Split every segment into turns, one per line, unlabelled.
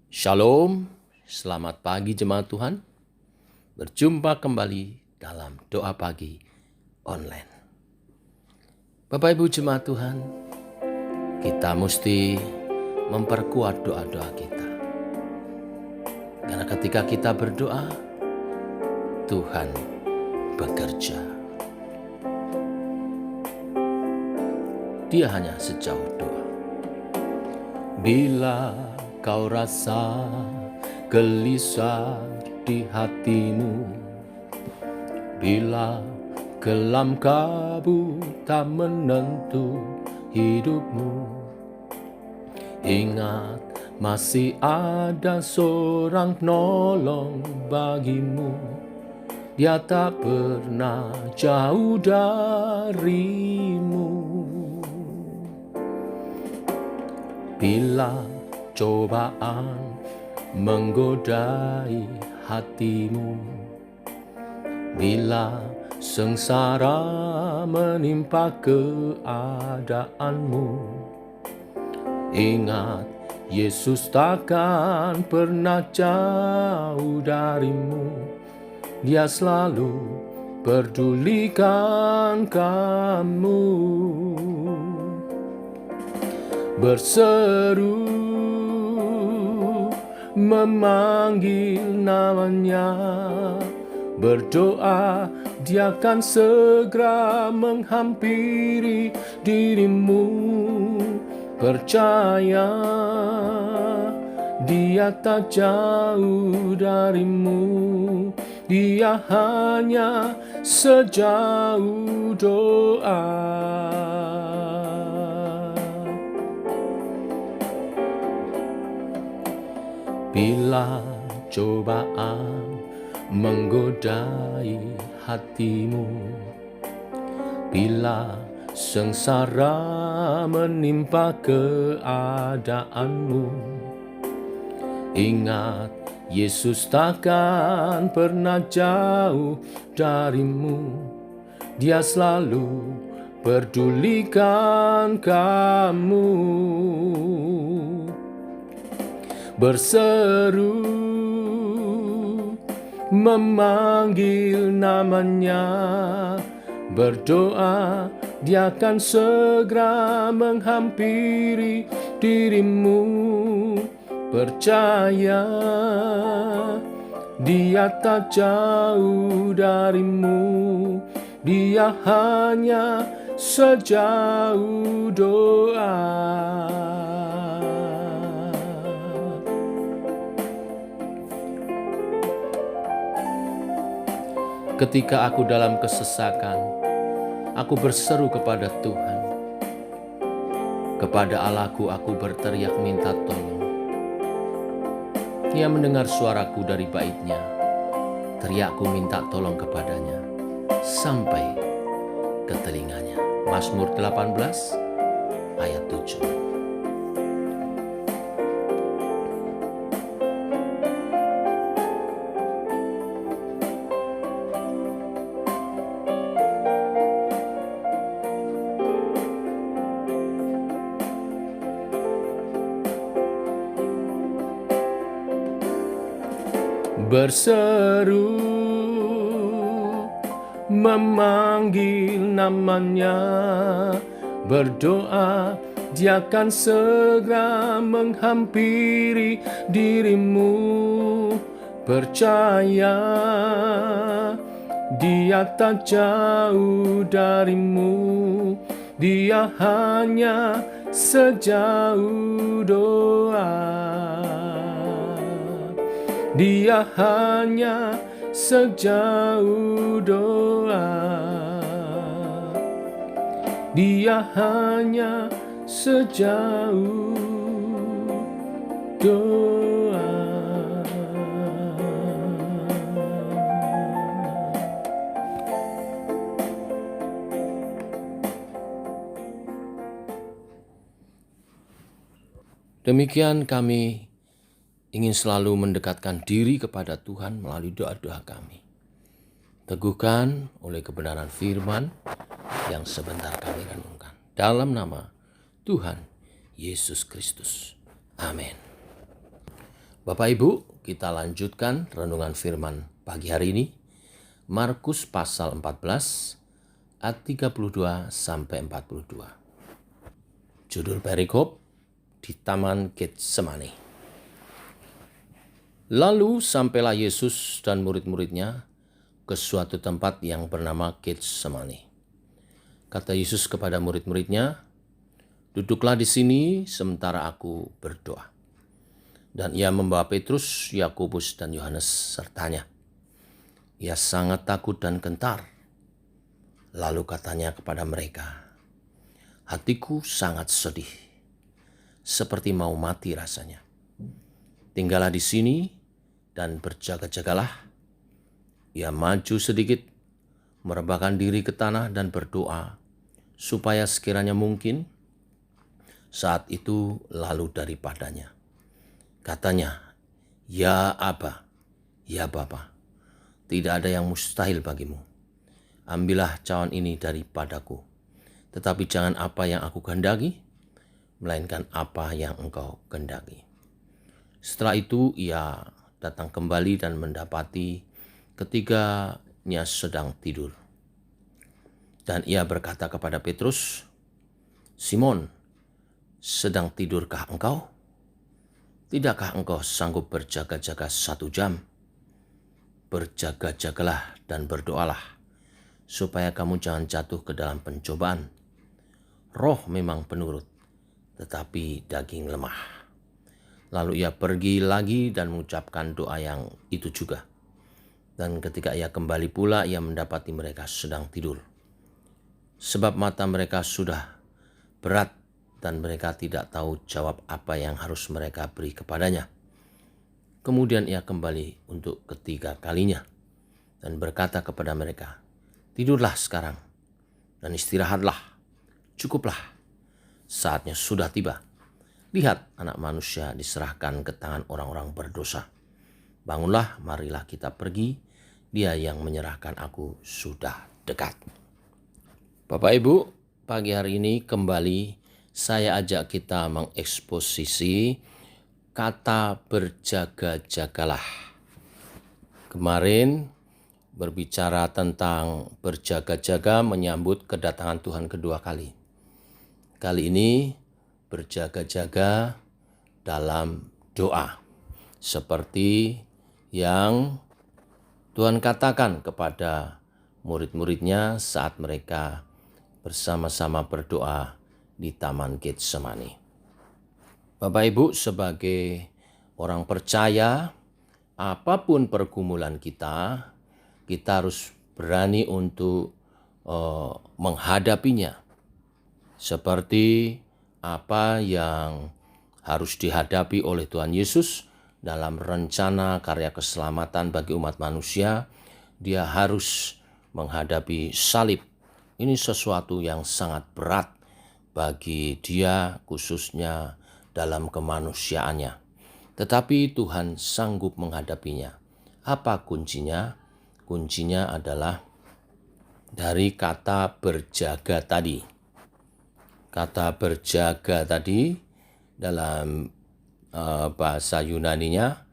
Shalom, selamat pagi jemaat Tuhan. Berjumpa kembali dalam doa pagi online. Bapak Ibu jemaat Tuhan, kita mesti memperkuat doa-doa kita. Karena ketika kita berdoa, Tuhan bekerja. Dia hanya sejauh doa. Bila kau rasa gelisah di hatimu, bila kelam kabut tak menentu hidupmu, ingat masih ada seorang penolong bagimu. Dia tak pernah jauh darimu. Bila cobaan menggodai hatimu, bila sengsara menimpa keadaanmu, ingat Yesus takkan pernah jauh darimu. Dia selalu pedulikan kamu. Berseru memanggil namanya, berdoa dia akan segera menghampiri dirimu. Percaya dia tak jauh darimu, dia hanya sejauh doa. Bila cobaan menggodai hatimu, bila sengsara menimpa keadaanmu, ingat Yesus takkan pernah jauh darimu. Dia selalu pedulikan kamu. Berseru memanggil namanya, berdoa dia akan segera menghampiri dirimu. Percaya dia tak jauh darimu, dia hanya sejauh doa. Ketika aku dalam kesesakan, aku berseru kepada Tuhan. Kepada Allahku aku berteriak minta tolong. Ia mendengar suaraku dari bait-Nya. Teriakku minta tolong kepadanya sampai ke telinganya. Mazmur 18 ayat 7. Berseru memanggil namanya, berdoa dia akan segera menghampiri dirimu. Percaya dia tak jauh darimu, dia hanya sejauh doa. Dia hanya sejauh doa. Dia hanya sejauh doa. Demikian kami ingin selalu mendekatkan diri kepada Tuhan melalui doa-doa kami. Teguhkan oleh kebenaran firman yang sebentar kami renungkan. Dalam nama Tuhan Yesus Kristus. Amin. Bapak Ibu, kita lanjutkan renungan firman pagi hari ini. Markus pasal 14 ayat 32 sampai 42. Judul perikop di Taman Getsemani. Lalu sampailah Yesus dan murid-muridnya ke suatu tempat yang bernama Getsemani. Kata Yesus kepada murid-muridnya, "Duduklah di sini sementara aku berdoa." Dan ia membawa Petrus, Yakobus, dan Yohanes sertanya. Ia sangat takut dan gentar. Lalu katanya kepada mereka, "Hatiku sangat sedih, seperti mau mati rasanya. Tinggallah di sini dan berjaga-jagalah." Ia maju sedikit, merebahkan diri ke tanah dan berdoa, supaya sekiranya mungkin saat itu lalu daripadanya. Katanya, "Ya Aba, ya Bapa, tidak ada yang mustahil bagimu. Ambillah cawan ini daripadaku. Tetapi jangan apa yang aku kehendaki, melainkan apa yang engkau kehendaki." Setelah itu ia datang kembali dan mendapati ketiganya sedang tidur. Dan ia berkata kepada Petrus, "Simon, sedang tidurkah engkau? Tidakkah engkau sanggup berjaga-jaga 1 jam? Berjaga-jagalah dan berdoalah, supaya kamu jangan jatuh ke dalam pencobaan. Roh memang penurut, tetapi daging lemah." Lalu ia pergi lagi dan mengucapkan doa yang itu juga. Dan ketika ia kembali pula, ia mendapati mereka sedang tidur. Sebab mata mereka sudah berat dan mereka tidak tahu jawab apa yang harus mereka beri kepadanya. Kemudian ia kembali untuk ketiga kalinya dan berkata kepada mereka, "Tidurlah sekarang dan istirahatlah, cukuplah. Saatnya sudah tiba. Lihat, Anak Manusia diserahkan ke tangan orang-orang berdosa. Bangunlah, marilah kita pergi. Dia yang menyerahkan aku sudah dekat." Bapak Ibu, pagi hari ini kembali saya ajak kita mengeksposisi kata berjaga-jagalah. Kemarin berbicara tentang berjaga-jaga menyambut kedatangan Tuhan kedua kali. Kali ini berjaga-jaga dalam doa, seperti yang Tuhan katakan kepada murid-muridnya saat mereka bersama-sama berdoa di Taman Getsemani. Bapak Ibu, sebagai orang percaya, apapun pergumulan kita harus berani untuk menghadapinya. Seperti apa yang harus dihadapi oleh Tuhan Yesus dalam rencana karya keselamatan bagi umat manusia, dia harus menghadapi salib. Ini sesuatu yang sangat berat bagi dia, khususnya dalam kemanusiaannya. Tetapi Tuhan sanggup menghadapinya. Apa kuncinya? Kuncinya adalah dari kata berjaga tadi. Kata berjaga tadi dalam bahasa Yunaninya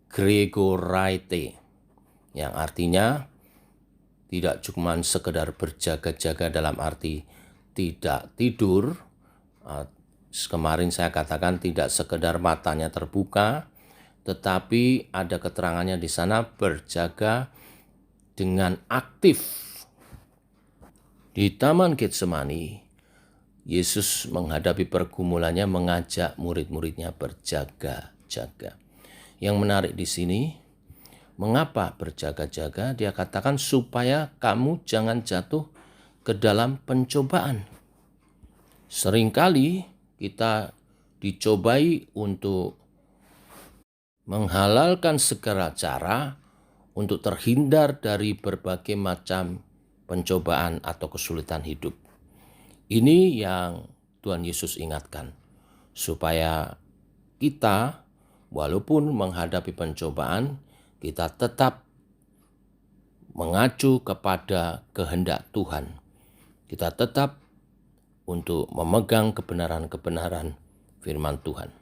gregoraite, yang artinya tidak cuma sekedar berjaga-jaga dalam arti tidak tidur. Kemarin saya katakan tidak sekedar matanya terbuka, tetapi ada keterangannya di sana berjaga dengan aktif. Di Taman Getsemani, Yesus menghadapi pergumulannya mengajak murid-muridnya berjaga-jaga. Yang menarik di sini, mengapa berjaga-jaga? Dia katakan supaya kamu jangan jatuh ke dalam pencobaan. Seringkali kita dicobai untuk menghalalkan segala cara untuk terhindar dari berbagai macam pencobaan atau kesulitan hidup. Ini yang Tuhan Yesus ingatkan, supaya kita walaupun menghadapi pencobaan, kita tetap mengacu kepada kehendak Tuhan. Kita tetap untuk memegang kebenaran-kebenaran firman Tuhan.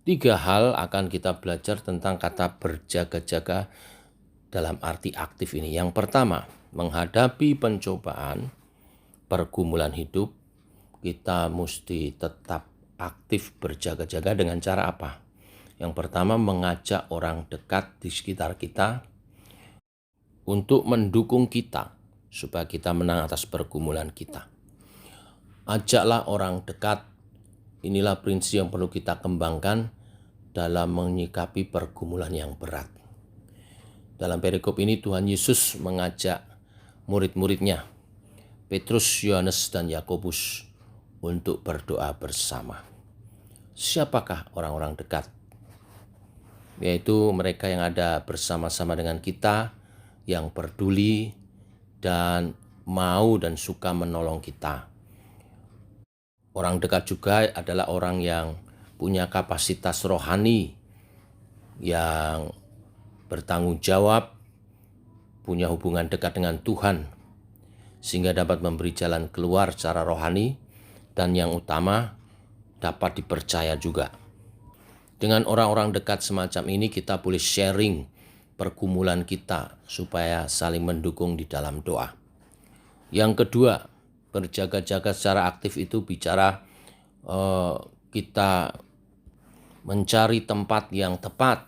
3 hal akan kita belajar tentang kata berjaga-jaga dalam arti aktif ini. Yang pertama, menghadapi pencobaan, pergumulan hidup, kita mesti tetap aktif berjaga-jaga dengan cara apa? Yang pertama, mengajak orang dekat di sekitar kita untuk mendukung kita supaya kita menang atas pergumulan kita. Ajaklah orang dekat. Inilah prinsip yang perlu kita kembangkan dalam menyikapi pergumulan yang berat. Dalam perikop ini Tuhan Yesus mengajak murid-muridnya, Petrus, Yohanes, dan Yakobus untuk berdoa bersama. Siapakah orang-orang dekat? Yaitu mereka yang ada bersama-sama dengan kita, yang peduli dan mau dan suka menolong kita. Orang dekat juga adalah orang yang punya kapasitas rohani, yang bertanggung jawab, punya hubungan dekat dengan Tuhan, sehingga dapat memberi jalan keluar secara rohani, dan yang utama dapat dipercaya juga. Dengan orang-orang dekat semacam ini kita boleh sharing pergumulan kita supaya saling mendukung di dalam doa. Yang kedua, berjaga-jaga secara aktif itu bicara kita mencari tempat yang tepat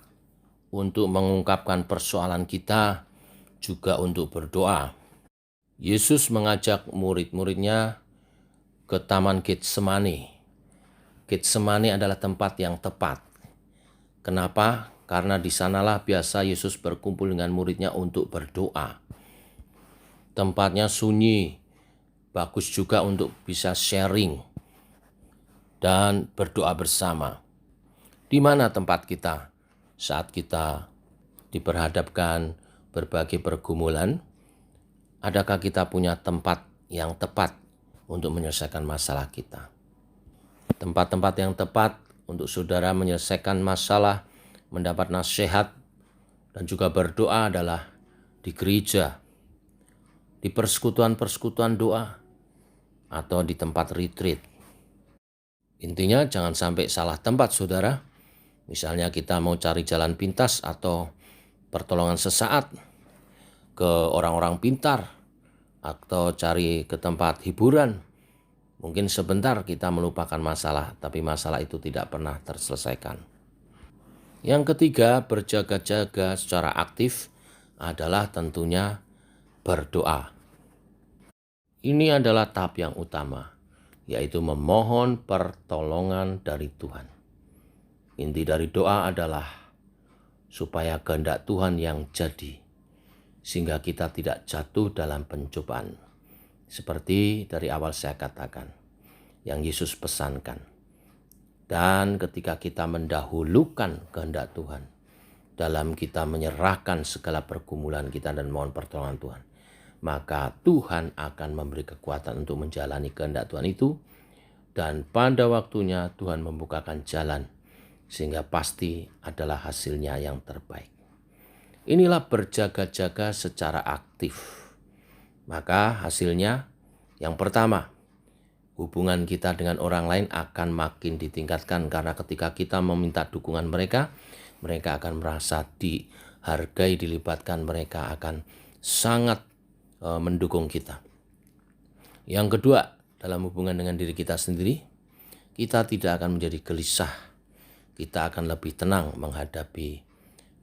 untuk mengungkapkan persoalan kita, juga untuk berdoa. Yesus mengajak murid-muridnya ke Taman Getsemani. Getsemani adalah tempat yang tepat. Kenapa? Karena di sanalah biasa Yesus berkumpul dengan muridnya untuk berdoa. Tempatnya sunyi, bagus juga untuk bisa sharing dan berdoa bersama. Di mana tempat kita saat kita diperhadapkan berbagai pergumulan? Adakah kita punya tempat yang tepat untuk menyelesaikan masalah kita? Tempat-tempat yang tepat untuk saudara menyelesaikan masalah, mendapat nasihat, dan juga berdoa adalah di gereja, di persekutuan-persekutuan doa, atau di tempat retreat. Intinya jangan sampai salah tempat saudara. Misalnya kita mau cari jalan pintas atau pertolongan sesaat ke orang-orang pintar, atau cari ke tempat hiburan. Mungkin sebentar kita melupakan masalah, tapi masalah itu tidak pernah terselesaikan. Yang ketiga, berjaga-jaga secara aktif adalah tentunya berdoa. Ini adalah tahap yang utama, yaitu memohon pertolongan dari Tuhan. Inti dari doa adalah supaya kehendak Tuhan yang jadi, sehingga kita tidak jatuh dalam pencobaan. Seperti dari awal saya katakan, yang Yesus pesankan. Dan ketika kita mendahulukan kehendak Tuhan, dalam kita menyerahkan segala pergumulan kita dan mohon pertolongan Tuhan, maka Tuhan akan memberi kekuatan untuk menjalani kehendak Tuhan itu. Dan pada waktunya Tuhan membukakan jalan, sehingga pasti adalah hasilnya yang terbaik. Inilah berjaga-jaga secara aktif. Maka hasilnya yang pertama, hubungan kita dengan orang lain akan makin ditingkatkan, karena ketika kita meminta dukungan mereka, mereka akan merasa dihargai, dilibatkan, mereka akan sangat mendukung kita. Yang kedua, dalam hubungan dengan diri kita sendiri, kita tidak akan menjadi gelisah. Kita akan lebih tenang menghadapi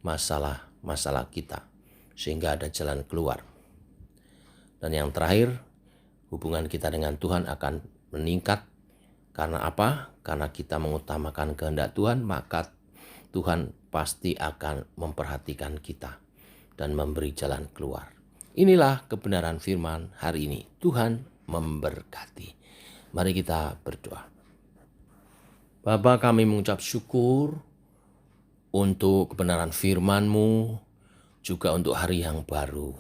masalah-masalah kita, sehingga ada jalan keluar. Dan yang terakhir, hubungan kita dengan Tuhan akan meningkat. Karena apa? Karena kita mengutamakan kehendak Tuhan, maka Tuhan pasti akan memperhatikan kita dan memberi jalan keluar. Inilah kebenaran firman hari ini. Tuhan memberkati. Mari kita berdoa. Bapa, kami mengucap syukur untuk kebenaran firman-Mu, juga untuk hari yang baru.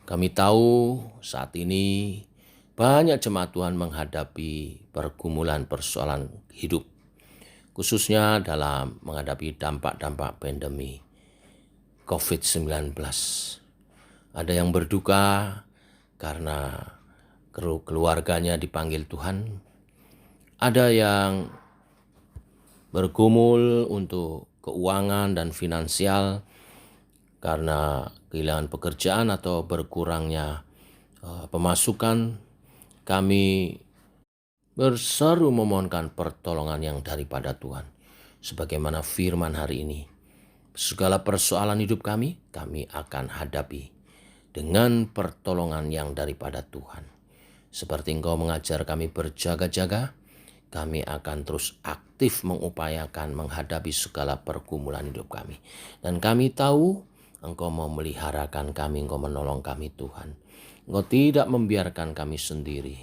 Kami tahu saat ini banyak jemaat Tuhan menghadapi pergumulan persoalan hidup, khususnya dalam menghadapi dampak-dampak pandemi COVID-19. Ada yang berduka karena keluarganya dipanggil Tuhan. Ada yang bergumul untuk keuangan dan finansial karena kehilangan pekerjaan atau berkurangnya pemasukan, kami berseru memohonkan pertolongan yang daripada Tuhan. Sebagaimana firman hari ini, segala persoalan hidup kami akan hadapi dengan pertolongan yang daripada Tuhan. Seperti Engkau mengajar kami berjaga-jaga, kami akan terus aktif mengupayakan menghadapi segala pergumulan hidup kami. Dan kami tahu Engkau memeliharakan kami, Engkau menolong kami Tuhan. Engkau tidak membiarkan kami sendiri.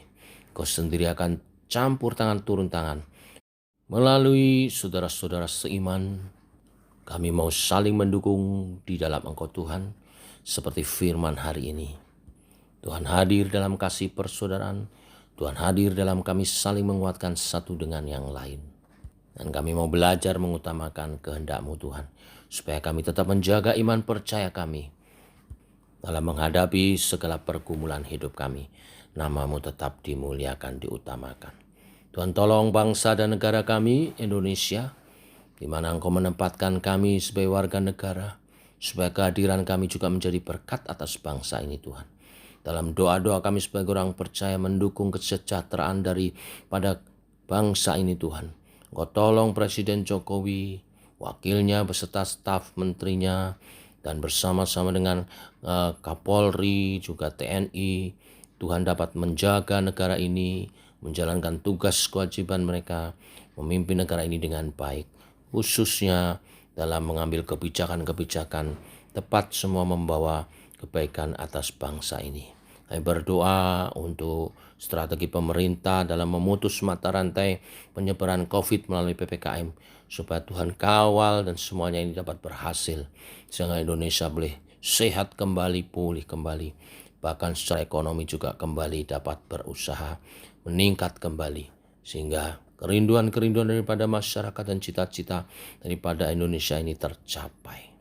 Engkau sendiri akan campur tangan turun tangan. Melalui saudara-saudara seiman, kami mau saling mendukung di dalam Engkau Tuhan, seperti firman hari ini. Tuhan hadir dalam kasih persaudaraan, Tuhan hadir dalam kami saling menguatkan satu dengan yang lain. Dan kami mau belajar mengutamakan kehendak-Mu Tuhan, supaya kami tetap menjaga iman percaya kami dalam menghadapi segala pergumulan hidup kami. Nama-Mu tetap dimuliakan, diutamakan. Tuhan tolong bangsa dan negara kami, Indonesia, di mana Engkau menempatkan kami sebagai warga negara, supaya kehadiran kami juga menjadi berkat atas bangsa ini Tuhan. Dalam doa-doa kami sebagai orang percaya mendukung kesejahteraan daripada bangsa ini Tuhan. Engkau tolong Presiden Jokowi, wakilnya beserta staf menterinya, dan bersama-sama dengan Kapolri juga TNI, Tuhan dapat menjaga negara ini, menjalankan tugas kewajiban mereka, memimpin negara ini dengan baik. Khususnya dalam mengambil kebijakan-kebijakan tepat semua membawa kebaikan atas bangsa ini. Kami berdoa untuk strategi pemerintah dalam memutus mata rantai penyebaran COVID melalui PPKM, supaya Tuhan kawal dan semuanya ini dapat berhasil, sehingga Indonesia boleh sehat kembali, pulih kembali, bahkan secara ekonomi juga kembali dapat berusaha, meningkat kembali, sehingga kerinduan-kerinduan daripada masyarakat dan cita-cita daripada Indonesia ini tercapai.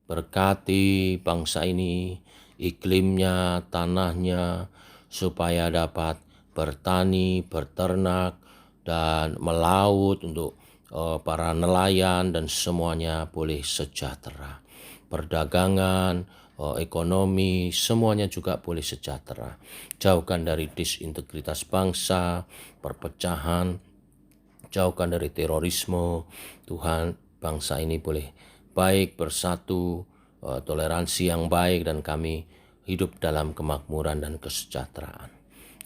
Berkati bangsa ini, iklimnya, tanahnya, supaya dapat bertani, berternak, dan melaut untuk para nelayan, dan semuanya boleh sejahtera. Perdagangan, ekonomi, semuanya juga boleh sejahtera. Jauhkan dari disintegritas bangsa, perpecahan, jauhkan dari terorisme. Tuhan, bangsa ini boleh baik, bersatu, toleransi yang baik, dan kami hidup dalam kemakmuran dan kesejahteraan.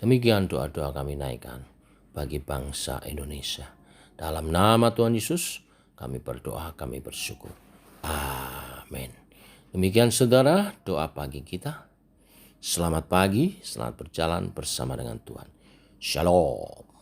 Demikian doa-doa kami naikkan bagi bangsa Indonesia. Dalam nama Tuhan Yesus kami berdoa, kami bersyukur. Amin. Demikian saudara, doa pagi kita. Selamat pagi, selamat berjalan bersama dengan Tuhan. Shalom.